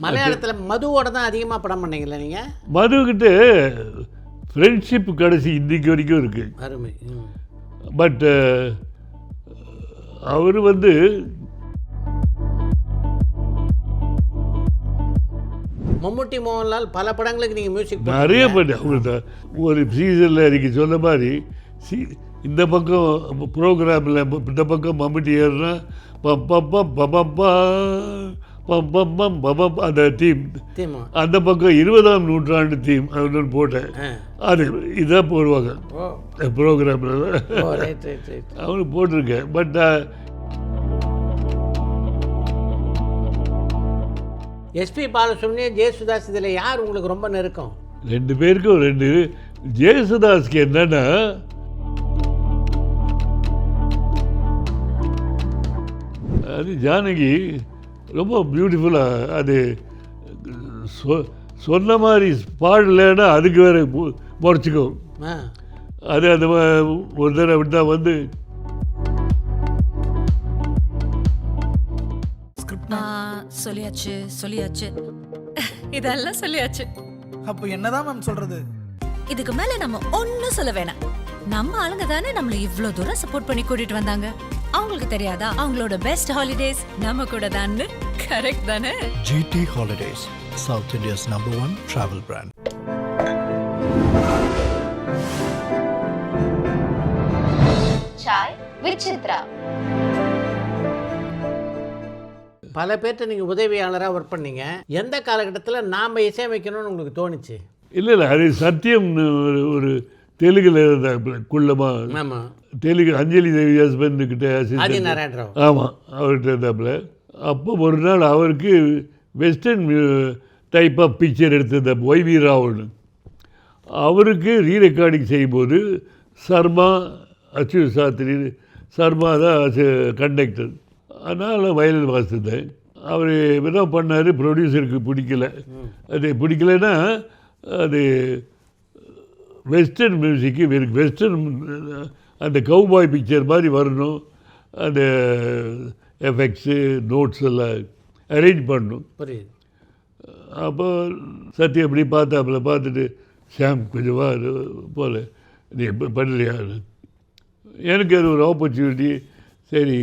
மலையாளத்தில் மதுவோட தான் அதிகமாக படம் பண்ணீங்களா நீங்கள்? மதுக்கிட்ட ஃப்ரெண்ட்ஷிப் கடைசி இன்றைக்கு வரைக்கும் இருக்குது. அருமை. பட் அவர் வந்து மம்முட்டி மோகன்லால் பல படங்களுக்கு நீங்கள் மியூசிக் நிறைய பண்ணேன். அவங்களுக்கு ஒரு சீசனில் எனக்கு சொன்ன மாதிரி இந்த பக்கம் ப்ரோக்ராமில் இந்த பக்கம் மம்முட்டி ஏறுனா பப்பப்பா அந்த தீம், அந்த பக்கம் 20ஆம் நூற்றாண்டு தீம் அது போட்டேன். அது இதான் போடுவாங்க ப்ரோக்ராமில், அவனுக்கு போட்டிருக்கேன். பட் எஸ்பி பாலசுப்ரமணியம், ஜெயசுதாஸ், இதில் யார் உங்களுக்கு ரொம்ப நெருக்கம்? ரெண்டு பேருக்கும் ரெண்டு. ஜெயசுதாஸ்க்கு என்னன்னா அது ஜானகி ரொம்ப பியூட்டிஃபுல்லாக அது சொன்ன மாதிரி பாடலைன்னா அதுக்கு வேறு முறைச்சிக்கும். அது அந்த ஒரு தடவை விட்டா வந்து சொல்லியாச்சு சொல்லியாச்சு இதெல்லாம் சொல்லியாச்சு. அப்போ என்னதான் மேம் சொல்றது? இதுக்கு மேல நம்ம ஒன்னும் சொல்ல வேணாம். நம்ம ஆளுங்க தானே நம்மள இவ்ளோ தூரம் சப்போர்ட் பண்ணி கூட்டிட்டு வந்தாங்க. அவங்களுக்கு தெரியாதா அவங்களோட பெஸ்ட் ஹாலிடேஸ் நம்ம கூட தான்? கரெக்ட் தானே? GT Holidays, South India's #1 travel brand. Chai with Chitra. பல பேர்கிட்ட நீங்கள் உதவியாளராக ஒர்க் பண்ணீங்க. எந்த காலகட்டத்தில் நாம் இசையமைக்கணும்னு உங்களுக்கு தோணுச்சு? இல்லை அது சத்தியம்னு ஒரு தெலுங்குல இருந்தாங்க குள்ளமாக. ஆமாம், தெலுங்கு அஞ்சலி தேவி ஹஸ்பண்டுக்கிட்ட ஆதி நாராயணராவ். ஆமாம், அவர்கிட்ட இருந்தாப்புல. அப்போ ஒரு நாள் அவருக்கு வெஸ்டர்ன் டைப் ஆஃப் பிக்சர் எடுத்திருந்த ஒய்வி ராவ்னு அவருக்கு ரீரெக்கார்டிங் செய்யும்போது சர்மா, அச்சுத் சாஸ்திரி, சர்மா தான் கண்டக்டர். அதனால் வயலின் வாசித்தேன். அவர் என்ன பண்ணார், ப்ரொடியூசருக்கு பிடிக்கல. அது பிடிக்கலைன்னா அது வெஸ்டர்ன் மியூசிக்கு வெஸ்டர்ன் அந்த கவுபாய் பிக்சர் மாதிரி வரணும். அந்த எஃபெக்ட்ஸு நோட்ஸ் எல்லாம் அரேஞ்ச் பண்ணணும். புரியுது. அப்போ சத்யா அப்படி பார்த்தாப்புல பார்த்துட்டு, ஷாம் கொஞ்சம் வா போல நீ பண்ணலையா? எனக்கு அது ஒரு ஆப்பர்ச்சுனிட்டி. சரி,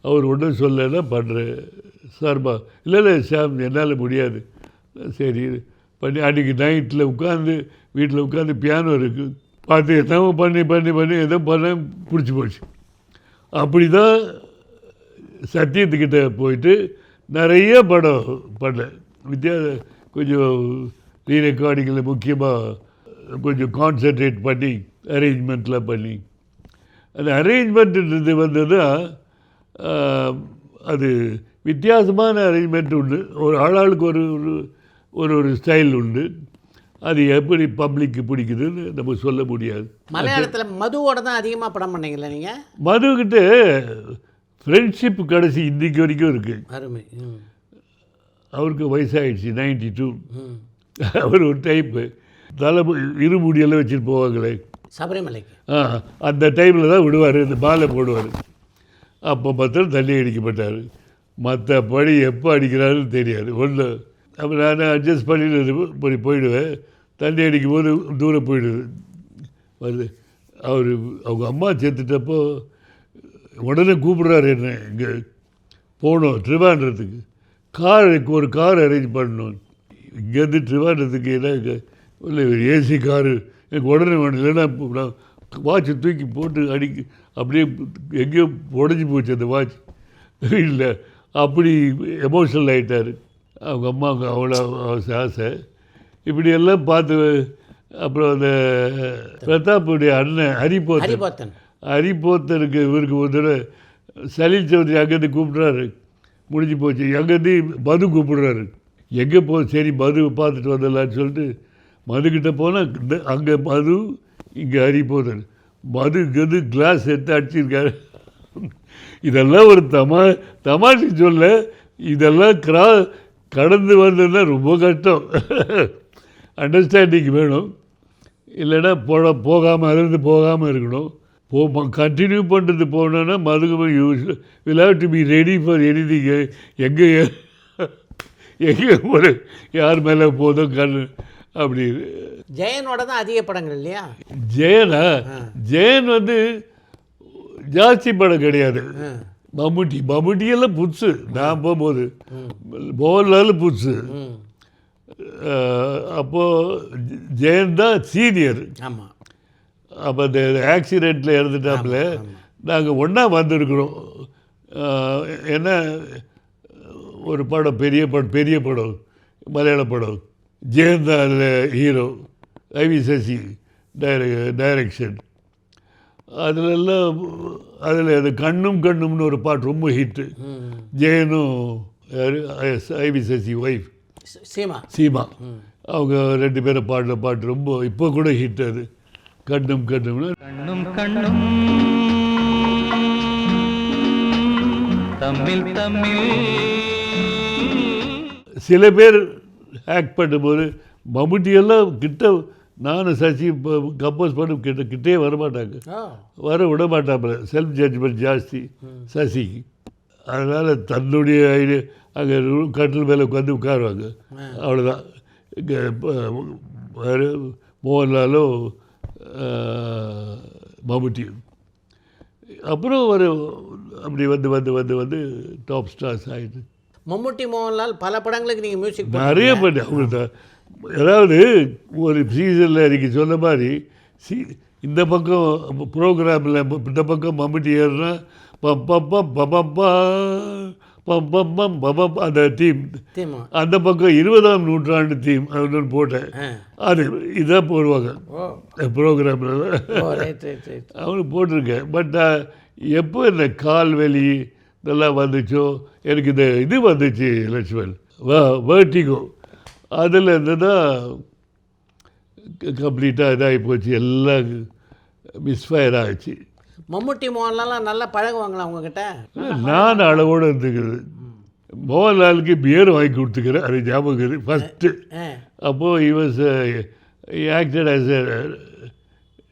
அவர் ஒன்றும் சொல்லலைன்னா பண்ணுறேன். சார்பா இல்லை ஷாம் என்னால் முடியாது. சரி பண்ணி அன்றைக்கி நைட்டில் உட்காந்து வீட்டில் உட்காந்து பியானோ இருக்குது பார்த்து எதாவது பண்ணி பண்ணி பண்ணி எதோ பண்ண பிடிச்சி போச்சு. அப்படி தான் சத்தியத்துக்கிட்ட போயிட்டு நிறைய படம் பண்ணேன். கொஞ்சம் ரீரெக்கார்டிங்கில் முக்கியமாக கொஞ்சம் கான்சன்ட்ரேட் பண்ணி அரேஞ்ச்மெண்ட்லாம் பண்ணி, அந்த அரேஞ்ச்மெண்ட்டுன்றது வந்தது அது வித்தியாசமான அரேஞ்ச்மெண்ட் உண்டு. ஒரு ஆளாளுக்கு ஒரு ஒரு ஒரு ஸ்டைல் உண்டு. அது எப்படி பப்ளிக்கு பிடிக்குதுன்னு நம்ம சொல்ல முடியாது. மலையாளத்தில் மதுவோட தான் அதிகமாக படம் பண்ணீங்களா நீங்கள்? மதுக்கிட்ட ஃப்ரெண்ட்ஷிப் கடைசி இன்றைக்கு வரைக்கும் இருக்குது. அருமை. அவருக்கு வயசாகிடுச்சு, 92. அவர் ஒரு டைப்பு இருமுடியெல்லாம் வச்சுட்டு போவாங்களே சபரிமலைக்கு, அந்த டைமில் தான் விடுவார், இந்த மாலை போடுவார். அப்போ பார்த்தா தண்ணி அடிக்கப்பட்டார். மற்றபடி எப்போ அடிக்கிறாருன்னு தெரியாது. ஒன்று அப்போ நான் அட்ஜஸ்ட் பண்ணி போயிடுவேன். தண்ணி அடிக்கும் போது தூரம் போயிடுது வருது. அவங்க அம்மா சேர்த்துட்டப்போ உடனே கூப்பிட்றாரு என்ன, இங்கே போகணும் ட்ரிவாண்ட்ரத்துக்கு, ஒரு கார் அரேஞ்ச் பண்ணணும். இங்கேருந்து ட்ரிவாண்ட்ரத்துக்கு என்ன இல்லை ஏசி காரு எனக்கு உடனே வேணும், இல்லைன்னா நான் வாட்சை தூக்கி போட்டு அப்படியே எங்கேயோ உடஞ்சி போச்சு அந்த வாட்ச் இல்லை. அப்படி எமோஷனல் ஆகிட்டார். அவங்க அம்மாவுக்கு அவ்வளோ ஆசை. இப்படியெல்லாம் பார்த்து அப்புறம் அந்த பிரதாப்புடைய அண்ணன் ஹரிபோத்தனுக்கு இவருக்கு ஒரு தடவை சலீல் சௌத்ரி அங்கேருந்து கூப்பிட்றாரு. முடிஞ்சு போச்சு. அங்கேருந்து மது கூப்பிடுறாரு. எங்கே சரி மது பார்த்துட்டு வந்துடலான்னு சொல்லிட்டு மதுக்கிட்ட போனால் அங்கே மது, இங்கே ஹரிபோத்தன். மது இங்கேருந்து கிளாஸ் எடுத்து அடிச்சிருக்காரு. இதெல்லாம் ஒரு தமாஷை சொல்ல, இதெல்லாம் கடந்து வந்ததுன்னா ரொம்ப கஷ்டம். அண்டர்ஸ்டாண்டிங் வேணும். இல்லைன்னா போகாமல் இருக்கணும். கண்டினியூ பண்ணுறது போனோன்னா மதுக்கு will have to be ready for anything. எங்கே எங்கே ஒரு யார் மேலே போதும் கண் அப்படி. ஜெயனோட தான் அதிக படங்கள் இல்லையா? ஜெயனா ஜெயன் வந்து ஜாஸ்தி படம் கிடையாது. மம்முட்டியெல்லாம் புதுசு. நான் போகும்போது மோகன்லால் புதுசு. அப்போது ஜெயன் தான் சீனியர். ஆமாம். அப்போ அந்த ஆக்சிடெண்ட்டில் இறந்துட்டாப்புல நாங்கள் ஒன்றா வந்திருக்கிறோம். என்ன ஒரு படம், பெரிய படம், மலையாள படம். ஜெயன் தான் அதில் ஹீரோ, ஐவி சசி டைரக்ஷன். அதிலெல்லாம் அதில் அது கண்ணும்னு ஒரு பாட்டு ரொம்ப ஹிட்டு. ஜெயனும் ஐவி சசி ஒய்ஃப் சீமா அவங்க 2 பேரும் பாடின பாட்டு ரொம்ப இப்போ கூட ஹிட். அது கண்ணும் சில பேர் ஆக்ட் பண்ணும்போது மம்முட்டியெல்லாம் கிட்ட நானும் சசி கம்போஸ் பண்ண கிட்டே வரமாட்டாங்க, வர விட மாட்டாப்புல. செல்ஃப் ஜட்ஜ்மெண்ட் ஜாஸ்தி சசிக்கு. அதனால் தன்னுடைய ஐடியா அங்கே கட்டில் மேலே உட்காந்து உட்காருவாங்க, அவ்வளோதான். இங்கே மோகன்லாலும் மம்முட்டியும் அப்புறம் ஒரு அப்படி வந்து டாப் ஸ்டார்ஸ் ஆகிட்டு. மம்முட்டி மோகன்லால் பல படங்களுக்கு நீங்கள் மியூசிக் நிறைய பண்ணி அவங்க அதாவது ஒரு சீசனில் எனக்கு சொன்ன மாதிரி இந்த பக்கம் ப்ரோக்ராமில் இந்த பக்கம் மம்முட்டி ஏறுனா அந்த தீம், அந்த பக்கம் 20ஆம் நூற்றாண்டு தீம் அப்படின்னு போட்டேன். அது இதான் போடுவாங்க ப்ரோக்ராமில், அவனுக்கு போட்டிருக்கேன். பட் எப்போ இந்த கால்வலி இதெல்லாம் வந்துச்சோ எனக்கு இது வந்துச்சு லட்சுமன் வேர்ட்டிகோ. அதில் இருந்துதான் கம்ப்ளீட்டாக இதாகி போச்சு, எல்லாம் மிஸ்ஃபயர் ஆகிடுச்சு. மம்முட்டி மோகன்லாலாம் நல்லா பழகுவாங்களா உங்ககிட்ட? நான் அளவோடு இருந்துக்கிறது. மோகன்லாலுக்கு பியர் வாங்கி கொடுத்துக்கிறேன், அது ஞாபகம் இருக்குது ஃபஸ்ட்டு. அப்போது இவஸ் ஆக்டட் ஆஸ்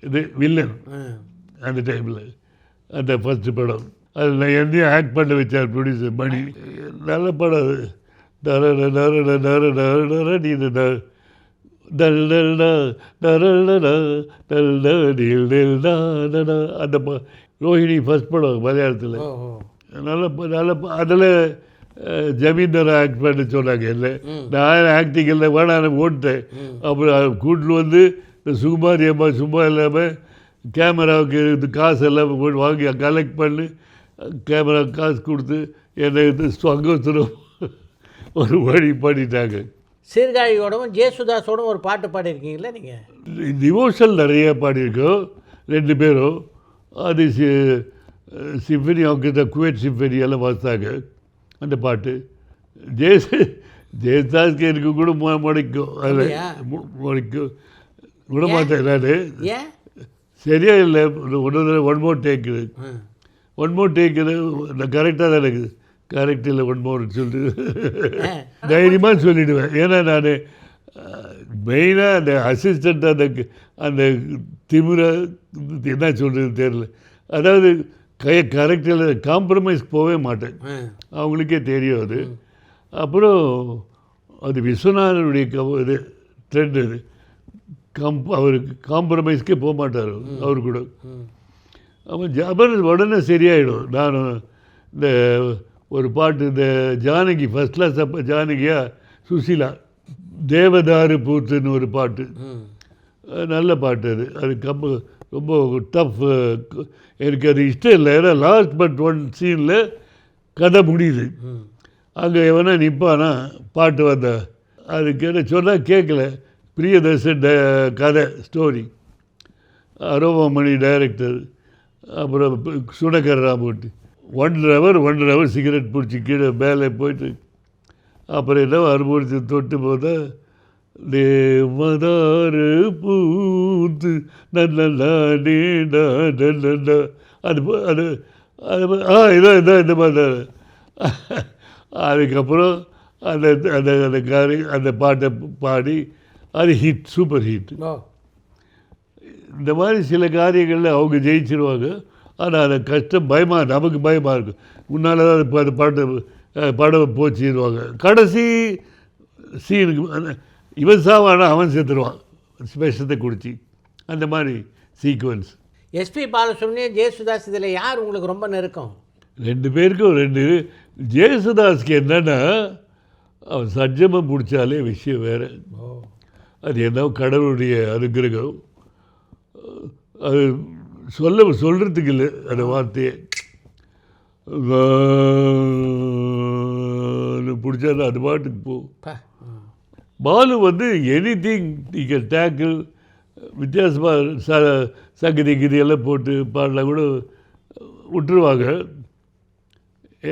இது வில்லன் அந்த டைமில், அந்த ஃபஸ்ட்டு படம். அது நான் என்னையும் ஆக்ட் பண்ண வச்சார் ப்ரொடியூசர் மணி. நல்ல படம் அது. அந்த ரோஹிணி ஃபஸ்ட் படம் மலையாளத்தில். நல்ல அதில் ஜமீன்தார் ஆக்ட் பண்ண சொன்னாங்க. இல்லை நான் ஆக்டிங் இல்லை வேணாம் ஓட்டேன். அப்புறம் கூட்டில் வந்து இந்த சுகுமாரி அம்மா சும்மா இல்லாமல் கேமராவுக்கு இது காசு எல்லாம் போட்டு வாங்கி கலெக்ட் பண்ணி கேமரா காசு கொடுத்து என்னை இது ஸ்வங்கோத்திரம் ஒரு வழி பண்ணிட்டாங்க. சீர்காழியோடவும் ஜேசுதாஸோடும் ஒரு பாட்டு பாடியிருக்கீங்களா நீங்கள்? டிவோஷன் நிறைய பாடியிருக்கோம் 2 பேரும். அது சிம்பனி அவங்க குவைட் சிம்பனி எல்லாம் வாசித்தாங்க அந்த பாட்டு. ஜெயதாஸ்க்கு எனக்கு கூட முடைக்கும், அதில் முடைக்கும் விட மாட்டேன் நான். சரியா இல்லை, ஒன் மோர் டேக்குது நான் கரெக்டாக தான் இருக்குது. கரெக்ட் இல்லை ஒன் மோர் சொல்லிட்டு தைரியமாக சொல்லிவிடுவேன். ஏன்னா நான் மெயினாக அந்த அசிஸ்டண்ட் அந்த திமிரை என்ன சொல்கிறது தெரியல. அதாவது கரெக்டில் காம்ப்ரமைஸ் போகவே மாட்டேன், அவங்களுக்கே தெரியும் அது. அப்புறம் அது விஸ்வநாதனுடைய இது ட்ரெண்ட். அது அவருக்கு காம்ப்ரமைஸ்க்கே போக மாட்டார் அவர் கூட. அவன் அப்புறம் உடனே சரியாயிடும். நான் இந்த ஒரு பாட்டு, இந்த ஜானகி ஃபஸ்ட் கிளாஸ் அப்போ ஜானகியா சுசீலா தேவதாரு பூத்துன்னு ஒரு பாட்டு, நல்ல பாட்டு. அது ரொம்ப டஃப். எனக்கு அது இஷ்டம் இல்லை. ஏன்னா லாஸ்ட் பட் ஒன் சீனில் கதை முடியுது. அங்கே எவனா நிற்பானா பாட்டு வந்தா அதுக்கு என்ன சொன்னால் கேட்கல. பிரியதர்ஷன் கதை ஸ்டோரி, அரோமாமணி டைரக்டர், அப்புறம் சுடகர் ராமூர்த்தி. 1 hour சிகரெட் பிடிச்சி கீழே மேலே போயிட்டு அப்புறம் என்ன அனுபவித்து தொட்டு போதா தேவதாரு பூத்து நல்ல அது அது அது இதான் இந்த மாதிரி. அதுக்கப்புறம் அந்த அந்த அந்த பாட்டை பாடி அது ஹிட், சூப்பர் ஹிட். இந்த மாதிரி சில காரியங்களில் அவங்க ஜெயிச்சிருவாங்க. ஆனால் அந்த கஷ்டம் நமக்கு பயமாக இருக்கும். முன்னால் தான் அது பாட்டு படம் போச்சிடுவாங்க. கடைசி சீனுக்கு இவன் சாவானா அவன் செத்துருவான் விஷத்தை குடிச்சு. அந்த மாதிரி சீக்வன்ஸ். எஸ்பி பாலசுப்ரமணியம், ஜெயசுதாஸ், இதில் யார் உங்களுக்கு ரொம்ப நெருக்கம்? 2 பேருக்கும் 2. ஜெயசுதாஸ்க்கு என்னென்னா அவன் சஜ்ஜமாக பிடிச்சாலே விஷயம் வேறு. அது என்ன கடவுளுடைய அனுகிரகம். அது சொல்கிறதுக்கு இல்லை அந்த வார்த்தையை. பிடிச்சா அது பாட்டுக்கு போ. பாலு வந்து எனிதிங் நீங்கள் டேக்கிள் வித்தியாசமாக சங்கதி கிதியெல்லாம் போட்டு பாடலாம் கூட விட்டுருவாங்க.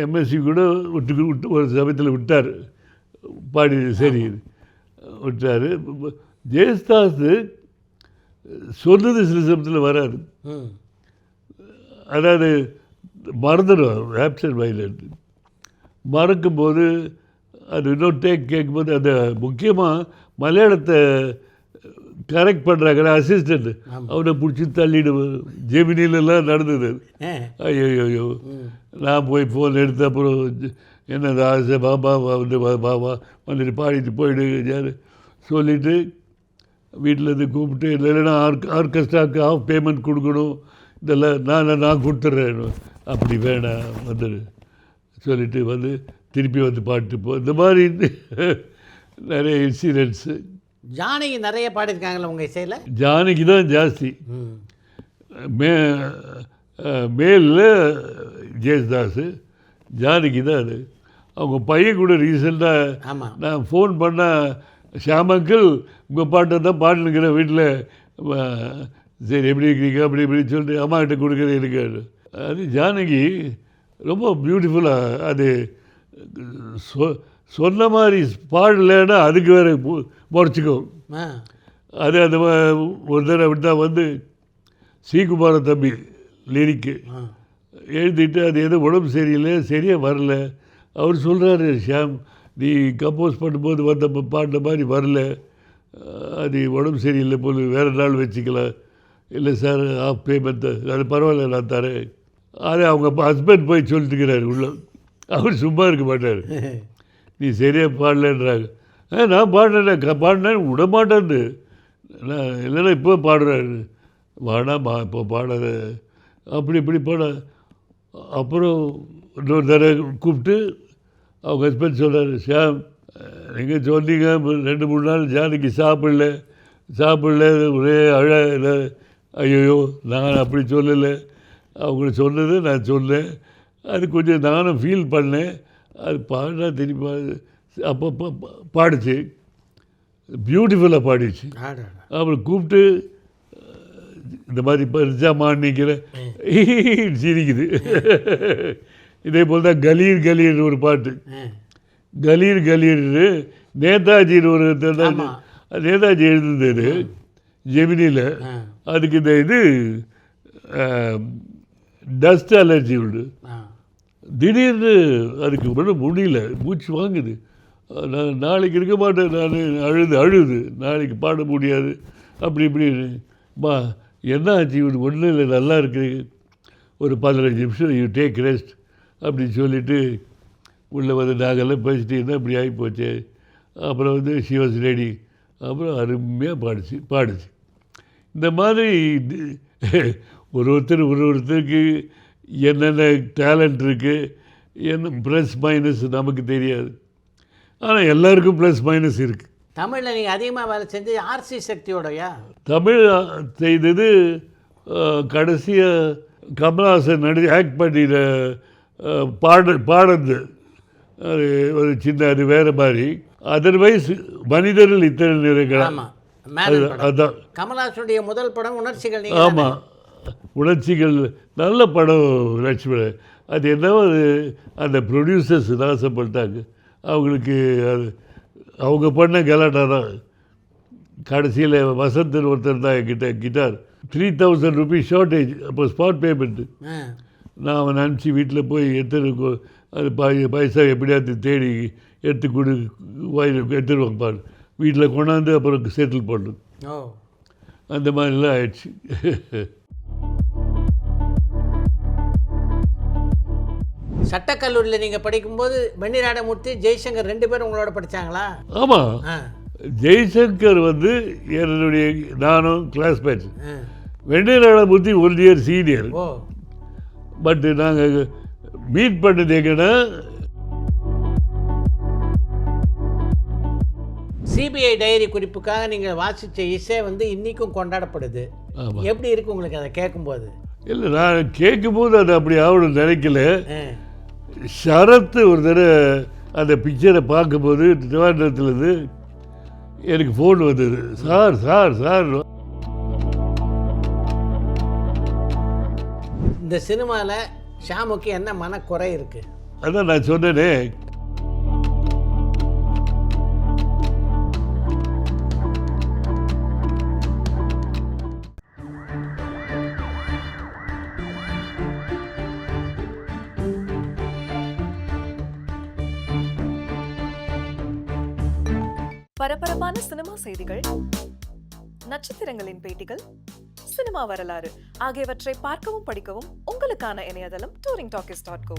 எம்எஸ்சி கூட விட்டு ஒரு சமயத்தில் விட்டார், பாடி சரி விட்டார். ஜெயசுதாஸ் சொன்னது சில சமயத்தில் வராது. அதாவது மறந்துடுவார், ஆப்சன்ட் வைலண்ட். மறக்கும்போது அது இன்னொரு கேட்கும்போது அந்த முக்கியமாக மலையாளத்தை கரெக்ட் பண்ணுறாங்க அசிஸ்டண்ட், அவனை பிடிச்சி தள்ளிடுவேன். ஜெமினிலெல்லாம் நடந்தது. ஐயோ நான் போய் ஃபோன் எடுத்த அப்புறம் என்னது ஆசை பாபா வந்து பாபா வந்துட்டு பாடிட்டு போயிடு சொல்லிவிட்டு வீட்டிலேருந்து கூப்பிட்டு இல்லைன்னா ஆர்கெஸ்ட்ராவுக்கு ஆஃப் பேமெண்ட் கொடுக்கணும், இதெல்லாம் நான் கொடுத்துட்றேன், அப்படி வேணாம் வந்துடு சொல்லிவிட்டு வந்து திருப்பி வந்து பாட்டு போ. இந்த மாதிரி நிறைய இன்சிடென்ட்ஸு. ஜானகி நிறைய பாடியிருக்காங்களே உங்கள் இசையில்? ஜானகி தான் ஜாஸ்தி. மேலில் ஜெயசுதாஸ், ஜானகி தான் அது. அவங்க பையன் கூட ரீசெண்டாக நான் ஃபோன் பண்ணால், ஷாமங்கிள் உங்கள் பாட்டை தான் பாட்டுனுக்கிறேன் வீட்டில், சரி எப்படி இருக்கிறீங்க அப்படி இப்படின்னு சொல்லிட்டு அம்மாக்கிட்ட கொடுக்குறது இருக்காது. அது ஜானகி ரொம்ப பியூட்டிஃபுல்லாக அது சொன்ன மாதிரி பாடலைன்னா அதுக்கு வேறு முறைச்சிக்கும். அது அந்த ஒரு தடவை விட்டா வந்து ஸ்ரீகுமார தம்பி லிரிக்கு எழுதிட்டு அது எதுவும் உடம்பு சரியில்லை, சரியாக வரல. அவர் சொல்கிறாரு, ஷியாம் நீ கம்போஸ் பண்ணும்போது வந்த பாடின மாதிரி வரல, அது உடம்பு சரியில்லை போல், வேறு நாள் வச்சுக்கலாம். இல்லை சார் ஆஃப் பேமெண்ட் அது பரவாயில்ல நான் தரேன். அது அவங்க ஹஸ்பண்ட் போய் சொல்லிட்டுக்கிறாரு உள்ள. அவர் சும்மா இருக்க மாட்டார். நீ சரியாக பாடலன்றாங்க. நான் பாடினேன் விட மாட்டேன்னு. நான் இல்லைன்னா இப்போ பாடுறாரு, வாடாமா இப்போ பாடாத அப்படி இப்படி பாட. அப்புறம் இன்னொரு தடவை கூப்பிட்டு அவங்க ஹஸ்பண்ட் சொல்கிறார், ஷியாம் நீங்கள் சொன்னீங்க 2-3 நாள் ஜானகி சாப்பிடல ஒரே அழ. ஐயோ நான் அப்படி சொல்லலை, அவங்க சொன்னது நான் சொன்னேன். அது கொஞ்சம் நானும் ஃபீல் பண்ணேன். அது பாடினா திருப்பி அப்போ பாடிச்சு, பியூட்டிஃபுல்லாக பாடிச்சு. அப்புறம் கூப்பிட்டு இந்த மாதிரி பரிசாமான்னு நிற்கிற சிரிக்குது. இதே போல் தான் கலீர் கலீர்னு ஒரு பாட்டு. கலீர் கலீர்னு நேதாஜின்னு ஒரு நேதாஜி எழுதுனது ஜெமினியில். அதுக்கு இந்த இது டஸ்ட் அலர்ஜி உண்டு. திடீர்னு அதுக்கு மட்டும் முடியல, மூச்சு வாங்குது. நான் நாளைக்கு இருக்க மாட்டேன், நான் அழுது நாளைக்கு பாட முடியாது அப்படி இப்படின்னு. என்ன ஆச்சு, ஒன்றும் இல்லை நல்லா இருக்குது, ஒரு 15 நிமிஷம் யூ டேக் ரெஸ்ட் அப்படின்னு சொல்லிவிட்டு உள்ளே வந்து நாங்கள்லாம் பேசிட்டு இப்படி ஆகி போச்சு. அப்புறம் வந்து ஷி வாஸ் ரெடி. அப்புறம் அருமையாக பாடிச்சு. இந்த மாதிரி ஒருத்தருக்கு என்னென்ன டேலண்ட் இருக்குது, என்ன ப்ளஸ் மைனஸ் நமக்கு தெரியாது. ஆனால் எல்லாருக்கும் ப்ளஸ் மைனஸ் இருக்குது. தமிழில் நீங்கள் அதிகமாக வேலை செஞ்சது ஆர்சி சக்தியோடயா? தமிழ் செய்தது கடைசியாக கமல்ஹாசன் ஆக்ட் பண்ணின பாடுறது அது ஒரு சின்ன, அது வேறு மாதிரி. அதர்வைஸ் மனிதர்கள் இத்தனை நிறைகள் அதுதான் கமல்ஹாசனுடைய முதல் படம் உணர்ச்சிகள். ஆமாம், உணர்ச்சிகள் நல்ல படம் லட்சுமி. அது என்னவோ அது அந்த ப்ரொடியூசர்ஸ் நாசப்பட்டாங்க. அவங்களுக்கு அது அவங்க பண்ண கலாட்டா தான். கடைசியில் வசந்தன் ஒருத்தர் தான் என்கிட்ட கிட்டார் 3000 rupees ஷார்ட்டேஜ். அப்போ ஸ்பாட் பேமெண்ட்டு. நான் அவன் அனுப்பிச்சி வீட்டில் போய் எடுத்து அது பைசா எப்படியாவது தேடி எடுத்து எடுத்துருவாங்க பாரு, வீட்டில் கொண்டாந்து அப்புறம் செட்டில் பண்ணணும். அந்த மாதிரிலாம் ஆயிடுச்சு. சட்டக்கல்லூரியில் நீங்கள் படிக்கும்போது வெண்ணிராடமூர்த்தி ஜெய்சங்கர் 2 பேரும் உங்களோட படித்தாங்களா? ஆமாம், ஆ ஜெய்சங்கர் வந்து என்னுடைய நானும் classmate. Ah. வெண்ணிராடமூர்த்தி 1 year senior. O but நாங்கள் மீட் பண்ணது எங்கன்னா சிபிஐ டைரி குறிப்புக்காக நீங்கள் வாசித்த இசை வந்து இன்றைக்கும் கொண்டாடப்படுது. ஆமாம். எப்படி இருக்கு உங்களுக்கு அதை கேட்கும்போது? இல்லை, நான் கேட்கும்போது அது அப்படி ஆகணும்னு நினைக்கல. ஆ சரத்து ஒரு தடவை அந்த பிக்சரை பார்க்கும்போது திருவாரூரத்துலேருந்து எனக்கு ஃபோன் வந்தது. சார் சார் சார் இந்த சினிமாவில் ஷாமுக்கு என்ன மனக்குறை இருக்குது? அதான் நான் சொன்னேனே, பரபரப்பான சினிமா செய்திகள், நட்சத்திரங்களின் பேட்டிகள், சினிமா வரலாறு ஆகியவற்றை பார்க்கவும் படிக்கவும் உங்களுக்கான இணையதளம் touringtalkies.co.